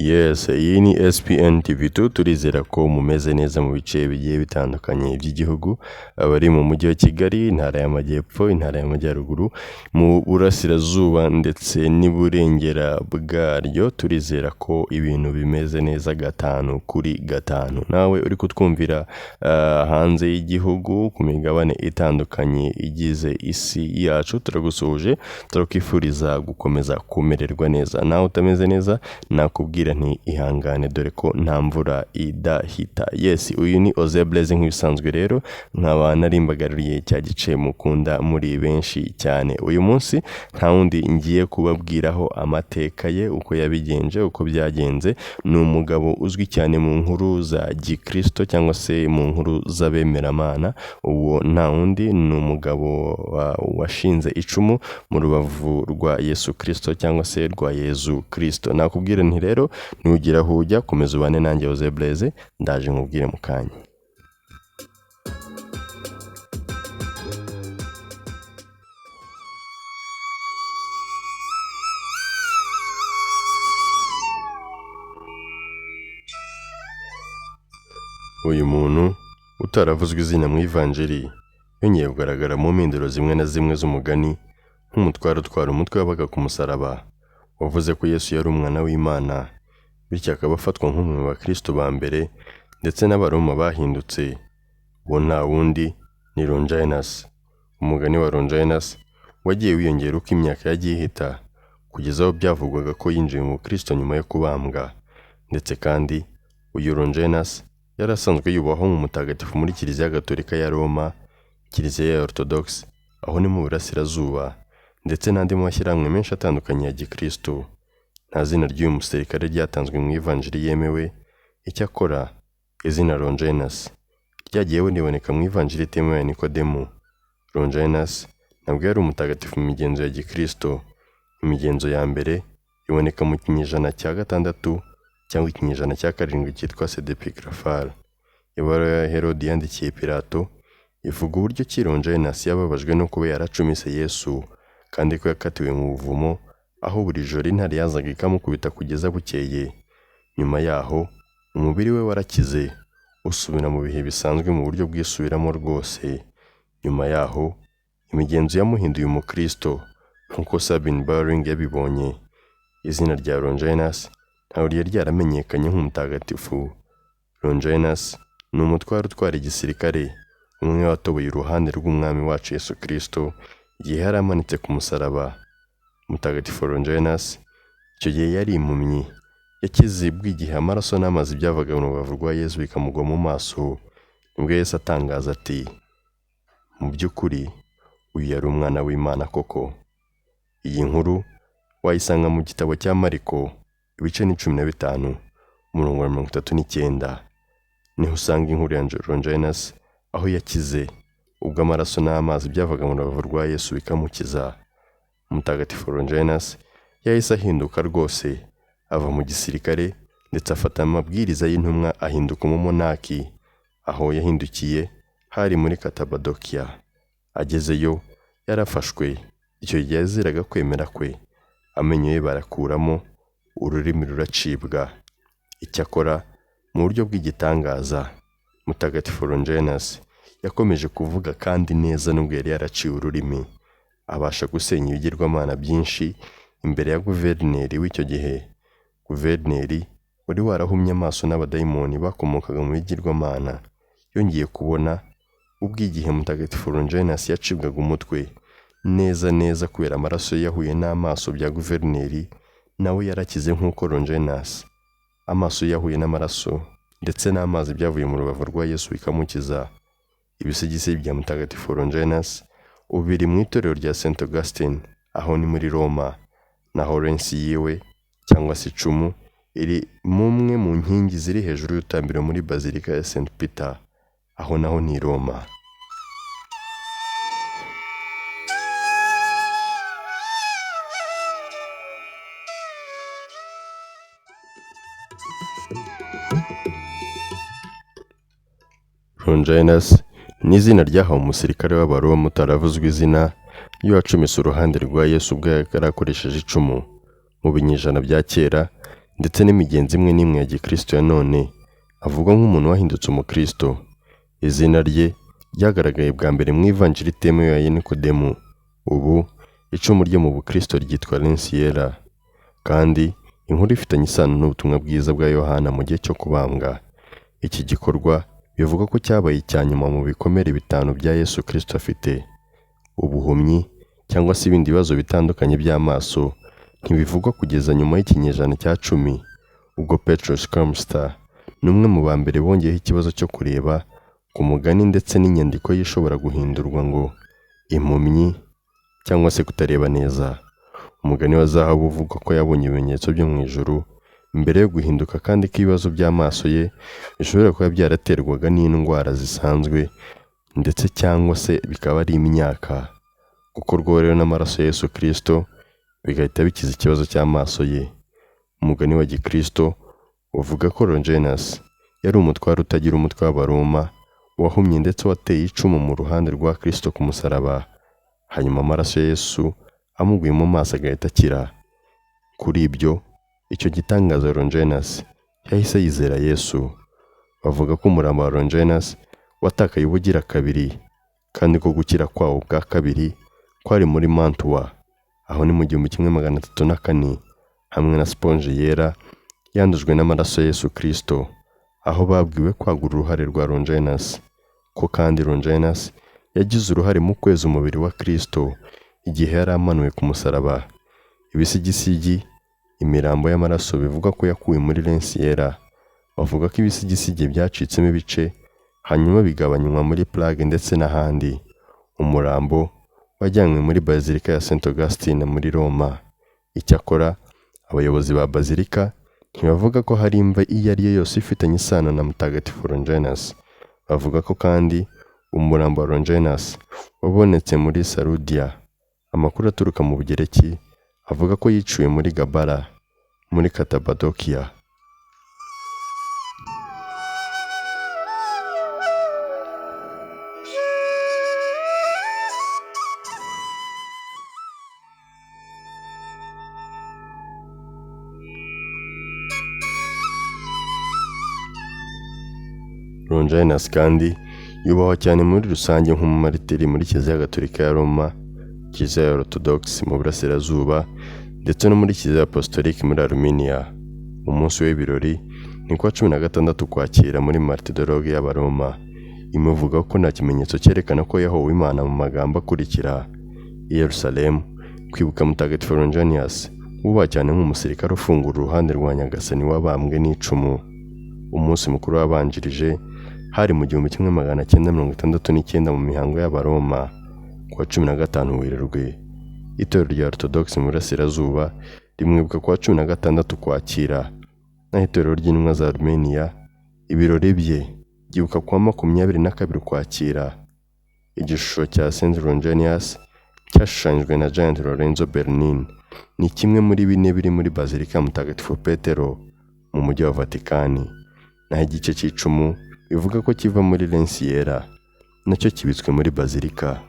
Yes, iyi ni SPN TV2 turizera ko mumeze neza mu bice bigiye bitandukanye by'igihugu, abari mu mujyi wa Kigali, intara y'Amajyepfo, intara y'Amajyaruguru, mu burasirazuba ndetse n'iburengera bwaryo, turizera ko ibintu bimeze neza 5/5. Nawe uri kutwumvira hanze y'igihugu ku migabane itandukanye igize isi yacu, turagusuhuje, turakwifuriza gukomeza kumererwa neza. Nawe utameze neza nakubwira nti ihangane dore ko nta mvura idahita. Yes, uyu ni Oze Blaze nk'ibisanzwe rero, nkaba narimbagaruriye cya gice mukunda muri benshi cyane. Uyu munsi nta wundi ngiye kubabwiraho amateka ye, uko yabigenje, uko byagenze. Ni umugabo uzwi cyane mu nkuru za Gikristo cyangwa se mu nkuru z'abemeramana. Uwo nta wundi ni umugabo washinze icumu mu rubavu rwa Yesu Kristo cyangwa se rwa Yezu Kristo. Nakubwira nti rero nugira aho ujya, komeza ubane nanjye Oze Blaze, ndaje nkubwire mu kanya. Uyu muntu utaravuzwe izina mu ivanjiri yongeye kugaragara mu mpinduro zimwe na zimwe z'umugani, nk'umutwaro utwara umutwe wabaga ku musaraba wavuze ko Yesu yari umwana w'Imana, bityo akaba afatwa nk'umwe mu bakristo ba mbere ndetse n'abaroma bahindutse. Uwo nta wundi ni Longinus. Umugani wa Longinus wagiye wiyongera uko imyaka yagiye ihita, kugeza aho byavugwaga ko yinjiye mu Kristo nyuma yo kubambwa. Ndetse kandi uyu Longinus yari asanzwe yubahwa nk'umutagatifu muri Kiliziya Gatolika ya Roma, Kiliziya ya Orthodox, aho ni mu burasirazuba, ndetse n'andi mashyirahamwe menshi atandukanye ya Gikristo. Nta zina ry'uyu musirikare ryatanzwe mu ivanjiri yemewe. Icyakora izina Longinus ryagiye riboneka mu ivanjiri itemewe ya Nikodemu. Longinus ntabwo yari umutagatifu mu migenzo ya Gikristo. Imigenzo ya mbere iboneka mu kinyejana cya 6 cyangwa ikinyejana cya 7 cyitwa Sedepigrafal. Ibaruwa ya Herodi yandikiye Pilato ivuga uburyo ki Longinus yababajwe no kuba yaracumise Yesu, kandi ko yakatiwe mu buvumo, aho buri joro intare yazaga ikamukubita kugeza bukeye. Nyuma yaho umubiri we warakize, usubira mu bihe bisanzwe mu buryo bwisubiramo rwose. Nyuma yaho imigenzo yamuhinduye umukristo, nk'uko Sabine Baring yabibonye. Izina rya Longinus ntabwo ryari ryaramenyekanye nk'umutagatifu. Longinus ni umutware utwara igisirikare, umwe watoboye uruhande rw'umwami wacu Yesu Kristo igihe yari amanitse ku musaraba. Mutagatifu Longinus icyo gihe yari impumyi, yakizibwa igihe amaraso n'amazi byavaga mu rubavu rwa Yesu bikamugwa mu maso. Nibwo Yesu atangaza ati, mu by'ukuri uyu yari umwana w'Imana koko. Iyi nkuru wayisanga mu gitabo cya Mariko ibice ni 15 umurongo wa 39. Niho usanga inkuru ya Longinus aho yakize ubwo amaraso n'amazi byavaga mu rubavu rwa Yesu bikamukiza. Mutagatifu Longinus yahise ahinduka rwose, ava mu gisirikare ndetse afata amabwiriza y'intumwa ahinduka umumonaki. Aho yahindukiye hari muri Katabadokia. Agezeyo yarafashwe. Icyo gihe yaziraga kwemera kwe, amenyo ye barakuramo, ururimi ruracibwa. Icyakora mu buryo bw'igitangaza, Mutagatifu Longinus yakomeje kuvuga kandi neza nubwo yari yaraciwe ururimi. Abasha gusenya ibigirwamana byinshi imbere ya guverineri w'icyo gihe. Guverineri wari warahumye amaso n'abadayimoni bakomokaga mu bigirwamana yongeye kubona ubw'igihe Mutagatifu Longinus yacibwaga umutwe neza kubera amaraso yahuye n'amaso bya guverineri. Nawe yarakize nk'uko Longinus. Amaso yahuye n'amaraso ndetse n'amazi byavuye mu rubavu rwa Yesu bikamukiza. Ibisigisi bya Mutagatifu Longinus ubiri mu itorero rya St Augustine, aho ni muri Roma. Naho rensi yiwe cyangwa se icumu iri mumwe mu nkingi ziri hejuru y'utambiro muri Bazilika ya St Peter, aho naho ni Roma. Longinus ni izina ryahawe umusirikare w'Abaroma utaravuzwe izina, yacumise uruhande rwa Yesu ubwo yarakoresheje icumu. Mu binyejana bya kera ndetse n'imigenzo imwe n'imwe ya gikristo ya none, avugwa nk'umuntu wahindutse umukristo. Izina rye ryagaragaye bwa mbere mu ivanjiri itemewe ya Nikodemu. Ubu icumu rye mu bukristo ryitwa Lensiera, kandi inkuru ifitanye isano n'ubutumwa bwiza bwa Yohana mu gihe cyo kubambwa. Iki gikorwa bivuga ko cyabaye icya nyuma mu bikomere 5 bya Yesu Kristo afite. Ubuhumyi cyangwa se ibindi bibazo bitandukanye by'amaso ntibivugwa kugeza nyuma y'ikinyejana cya 10, ubwo Petrus Kalmstar n'umwe mu ba mbere bongeyeho ikibazo cyo kureba ku mugani ndetse n'inyandiko y'ishobora guhindurwa ngo impumyi cyangwa se kutareba neza. Umugani wa zahabu uvuga ko yabonye ibimenyetso byo mu ijuru mbere yo guhinduka, kandi ko ibibazo by'amaso ye bishobora kuba byaraterwaga n'indwara zisanzwe ndetse cyangwa se bikaba ari imyaka, gukorwaho rero n'amaraso ya Yesu Kristo bigahita bikiza ikibazo cy'amaso ye. Umugani wa gikristo uvuga ko Longinus yari umutware utagira umutwe w'Abaroma wahumye ndetse wateye icumu mu ruhande rwa Kristo ku musaraba, hanyuma amaraso ya Yesu amuguye mu maso agahita akira. Kuri ibyo icyo gitangaza Longinus yahise yizera Yesu. Bavuga ko umurambo wa Longinus watakaye ubugira kabiri, kandi ko gukira kwawo bwa kabiri kwari muri Mantua, aho ni mu 1304, hamwe na sponge yera yandujwe n'amaraso ya Yesu Kristo, aho babwiwe kwagura uruhare rwa Longinus, ko kandi Longinus yagize uruhare mu kweza umubiri wa Kristo igihe yari amanuwe ku musaraba. Ibisigisigi, imirambo y'amaraso bivuga ko yakuwe muri Lensiera. Bavuga ko ibisigisigi byacitsemo ibice hanyuma bigabanywa muri Prague ndetse n'ahandi. Umurambo wajyanywe muri Bazilika ya St Augustine muri Roma. Icyakora abayobozi ba Bazilika ntibavuga ko hari imva iyo ari yo yose ifitanye isano na mutagatifu Longinus. Bavuga ko kandi umurambo wa Longinus wabonetse muri Sarudia. Amakuru aturuka mu Bugereki avuga ko yiciwe muri Gabara muri Katabadokia. Longinus kandi yubahwa cyane muri rusange nk'umumaritiri muri Kiliziya Gatolika ya Roma, Kiliziya ya Orthodox mu Burasirazuba, ndetse no muri Kiliziya Apostolique muri Armenia. Umunsi w'ibirori ni kwa 16 Ukwakira muri Martyrologe y'Abaroma. Imuvuga ko nta kimenyetso cyerekana ko yahowe Imana mu magambo akurikira: i Yerusalemu, kwibuka mutagatifu Longinus wubahwa cyane nk'umusirikare ufungura uruhande rwa Nyagasani wabambwe n'icumu. Umunsi mukuru wabanjirije hari mu 1969 mu mihango y'Abaroma. Kwa 15 Werurwe itorero rya Orthodox mu Burasirazuba rimwibuka kwa 16 Ukwakira, naho itorero ry'intumwa za Armenia ibirori bye byibuka kwa 22 Ukwakira. Igishusho cya Saint Longinus cyashushanyijwe na Giant Lorenzo Bernini ni kimwe muri 4 biri muri Bazilika Mutagatifu Petero mu mujyi wa Vatikani, naho igice cy'icumu bivuga ko kiva muri Lensiera nacyo kibitswe muri Bazilika.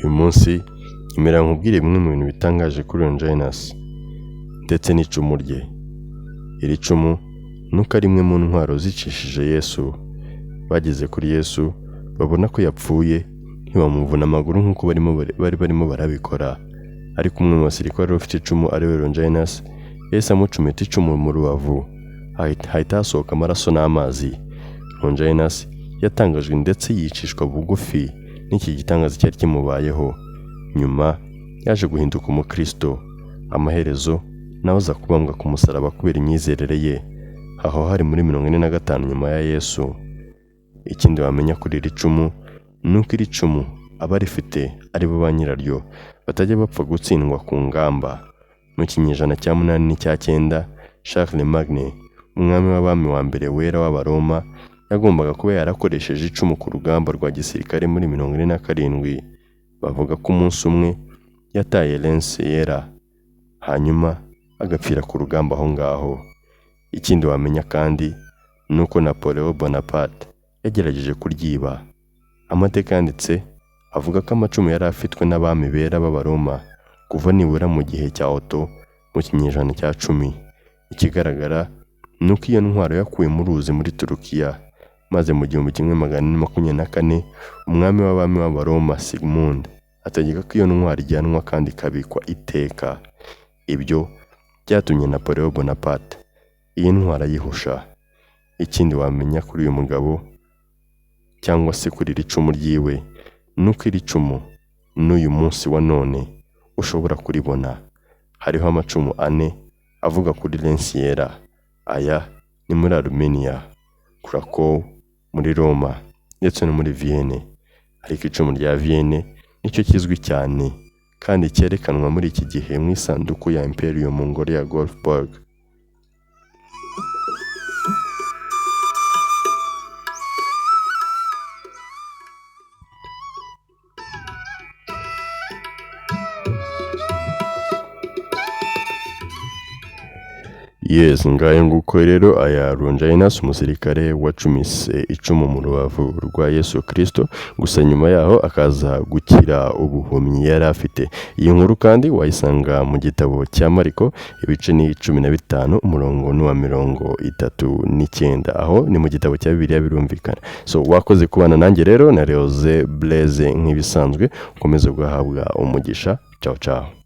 Uyu munsi nyemera nkubwire bimwe mu bintu bitangaje kuri Longinus ndetse n'icumu rye. Iri cumu nuko ari imwe mu ntwaro zicishije Yesu. Bageze kuri Yesu babona ko yapfuye, ntibamuvuna amaguru nk'uko barimo barabikora, ariko umwe mu basirikare ufite icumu ari we Longinus yahise amucumita icumu mu rubavu, hahita hasohoka amaraso n'amazi. Longinus yatangajwe ndetse yicishwa bugufi n'iki gitangaza cyari kimubayeho. Nyuma yaje guhinduka umukristo, amaherezo nawe aza kubambwa ku musaraba kubera imyizerere ye, aho hari muri 45 nyuma ya Yesu. Ikindi wamenya kuri iri cumu nuko iri cumu abarifite ari bo ba nyiraryo batajya bapfa gutsindwa ku ngamba. Mu kinyejana cya 8 n'icya 9, Charlemagne, umwami w'abami wa mbere wera w'Abaroma, yagombaga kuba yarakoresheje icumu ku rugamba rwa gisirikare muri 47. Bavuga ko umunsi umwe yataye Lensiera hanyuma agapfira ku rugamba aho ngaho. Ikindi wamenya kandi nuko Napoleon Bonaparte yagerageje kuryiba. Amateka yanditse avuga ko amacumu yari afitwe n'abami bera b'Abaroma kuva nibura mu gihe cya Otto mu kinyejana cya 10. Ikigaragara nuko iyo ntwaro yakuwe mu ruzi muri Turukiya, maze mu 1424 umwami w'abami b'Abaroma Sigmund ategeka ko iyo ntwaro ijyanwa kandi ikabikwa iteka. Ibyo byatumye Napoleon Bonaparte iyi ntwaro ayihusha. Ikindi wamenya kuri uyu mugabo cyangwa se kuri iri cumu ryiwe nuko iri cumu n'uyu munsi wa none ushobora kuribona. Hariho amacumu 4 avuga kuri Lanciera. Aya ni muri Armenia, Krakow, muri Roma ndetse no muri Vienne. Ariko icumu rya Vienne nicyo kizwi cyane kandi cyerekanwa muri iki gihe mu isanduku ya Imperium mu ngoro ya Golfburg. Yes, ngaye nguko rero aya Longinus umusirikare wacumise icumu mu rubavu rwa Yesu Kristo, gusa nyuma yaho akaza gukira ubuhumyi yari afite. Iyi nkuru kandi wayisanga mu gitabo cya Mariko ibice ni 15 umurongo n'uwa 39. Aho ni mu gitabo cya Bibiliya birumvikana. So wakoze kubana nanjye rero na Leoze Blaise nk'ibisanzwe, ukomeze guhabwa umugisha. Ciao ciao.